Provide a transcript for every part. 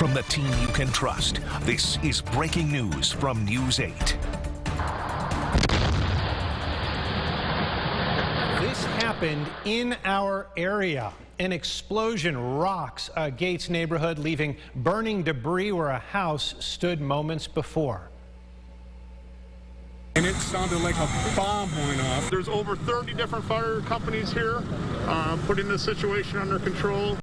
From the team you can trust, this is breaking news from News 8. This happened in our area. An explosion rocks a Gates neighborhood, leaving burning debris where a house stood moments before. And it sounded like a bomb went off. There's over 30 different fire companies here putting the situation under control.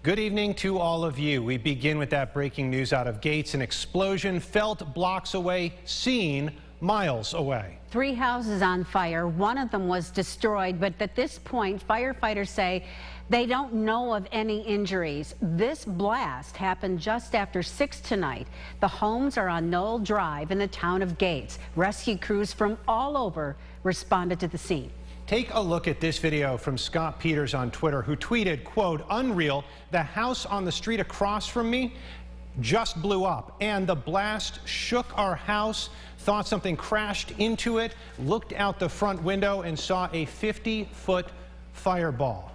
Good evening to all of you. We begin with that breaking news out of Gates. An explosion felt blocks away, seen miles away. 3 houses on fire. One of them was destroyed, but at this point, firefighters say they don't know of any injuries. This blast happened just after 6 tonight. The homes are on NOEL Drive in the town of Gates. Rescue crews from all over responded to the scene. Take a look at this video from Scott Peters on Twitter, who tweeted, quote, "Unreal, the house on the street across from me just blew up, and the blast shook our house. Thought something crashed into it, looked out the front window and saw a 50-foot fireball."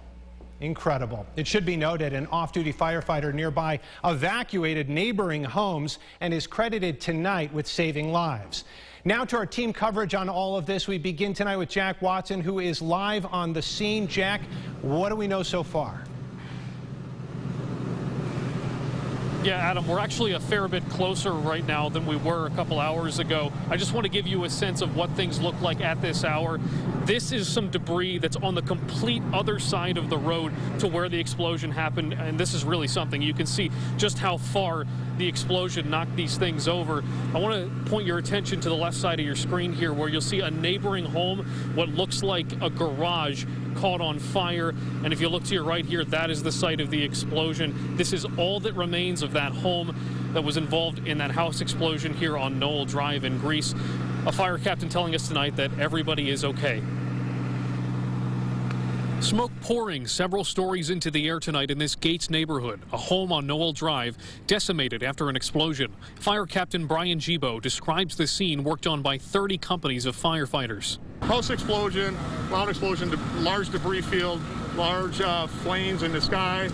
Incredible. It should be noted an off-duty firefighter nearby evacuated neighboring homes and is credited tonight with saving lives. Now to our team coverage on all of this. We begin tonight with Jack Watson, who is live on the scene. Jack, what do we know so far? Yeah, Adam, we're actually a fair bit closer right now than we were a couple hours ago. I just want to give you a sense of what things look like at this hour. This is some debris that's on the complete other side of the road to where the explosion happened, and this is really something. You can see just how far the explosion knocked these things over. I want to point your attention to the left side of your screen here, where you'll see a neighboring home, what looks like a garage, caught on fire. And if you look to your right here, that is the site of the explosion. This is all that remains of that home that was involved in that house explosion here on NOEL Drive in Greece. A fire captain telling us tonight that everybody is okay. Smoke pouring several stories into the air tonight in this Gates neighborhood. A home on NOEL Drive decimated after an explosion. Fire Captain Brian Gibo describes the scene worked on by 30 companies of firefighters. House explosion, loud explosion, large debris field, large flames in the sky.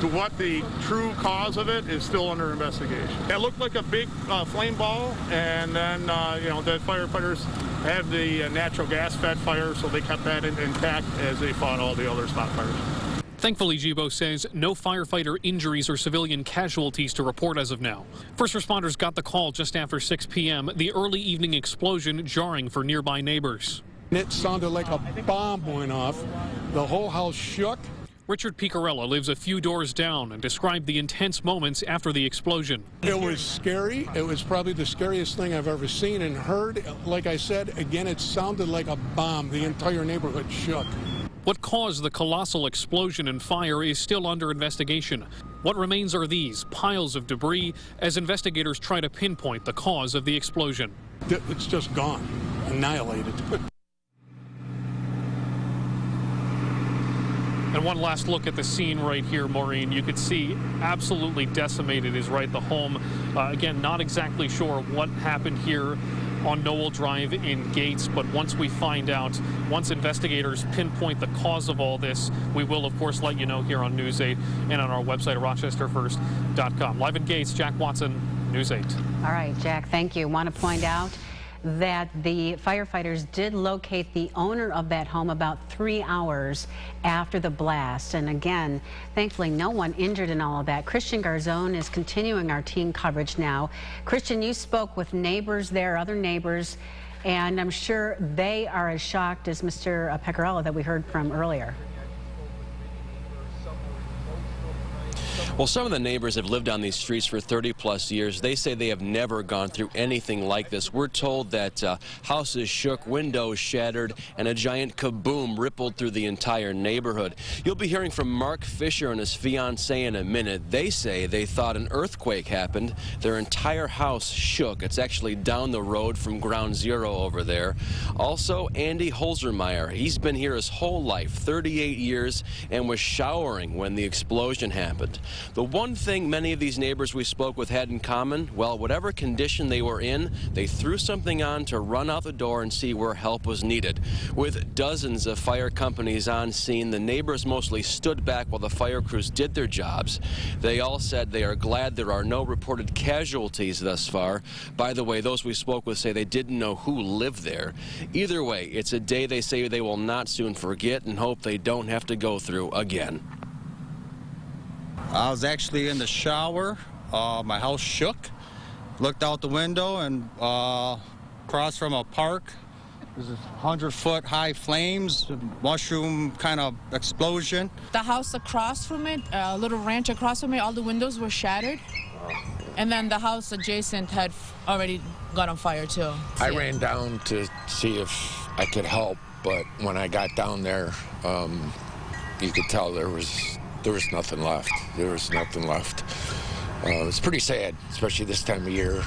To what the true cause of it is still under investigation. It looked like a big flame ball, and then you know, the firefighters have the natural gas fed fire, so they kept that intact as they fought all the other spot fires. Thankfully, Gibo says no firefighter injuries or civilian casualties to report as of now. First responders got the call just after 6 p.m., the early evening explosion jarring for nearby neighbors. It sounded like a bomb went off. The whole house shook. Richard Picarella lives a few doors down and described the intense moments after the explosion. It was scary. It was probably the scariest thing I've ever seen and heard. Like I said, again, it sounded like a bomb. The entire neighborhood shook. What caused the colossal explosion and fire is still under investigation. What remains are these piles of debris as investigators try to pinpoint the cause of the explosion. It's just gone, annihilated. And one last look at the scene right here, Maureen. You could see absolutely decimated is right the home. Again, not exactly sure what happened here on NOEL Drive in Gates, but once we find out, once investigators pinpoint the cause of all this, we will, of course, let you know here on News 8 and on our website at rochesterfirst.com. Live in Gates, Jack Watson, News 8. All right, Jack, thank you. Want to point out that the firefighters did locate the owner of that home about 3 hours after the blast. And again, thankfully, no one injured in all of that. Christian Garzone is continuing our team coverage now. Christian, you spoke with neighbors there, other neighbors, and I'm sure they are as shocked as Mr. Pecorella that we heard from earlier. Well, some of the neighbors have lived on these streets for 30-plus years. They say they have never gone through anything like this. We're told that houses shook, windows shattered, and a giant kaboom rippled through the entire neighborhood. You'll be hearing from Mark Fisher and his fiancée in a minute. They say they thought an earthquake happened. Their entire house shook. It's actually down the road from Ground Zero over there. Also, Andy Holzermeyer. He's been here his whole life, 38 years, and was showering when the explosion happened. The one thing many of these neighbors we spoke with had in common, well, whatever condition they were in, they threw something on to run out the door and see where help was needed. With dozens of fire companies on scene, the neighbors mostly stood back while the fire crews did their jobs. They all said they are glad there are no reported casualties thus far. By the way, those we spoke with say they didn't know who lived there. Either way, it's a day they say they will not soon forget and hope they don't have to go through again. I was actually in the shower. My house shook. Looked out the window and across from a park. There's 100-foot high flames, mushroom kind of explosion. The house across from it, a little ranch across from it, all the windows were shattered. And then the house adjacent had already got on fire too. I ran down to see if I could help, but when I got down there, you could tell there was nothing left. There was nothing left. It's pretty sad, especially this time of year.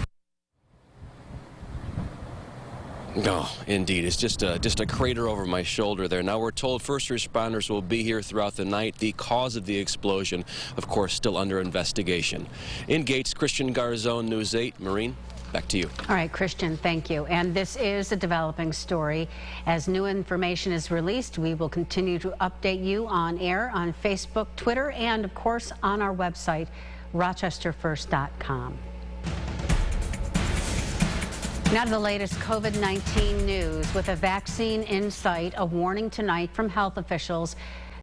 No, indeed. It's just a crater over my shoulder there. Now we're told first responders will be here throughout the night. The cause of the explosion, of course, still under investigation. In Gates, Christian Garzone, News 8. Maureen, back to you. All right, Christian, thank you. And this is a developing story. As new information is released, we will continue to update you on air, on Facebook, Twitter, and, of course, on our website, rochesterfirst.com. Now to the latest COVID-19 news. With a vaccine in sight, a warning tonight from health officials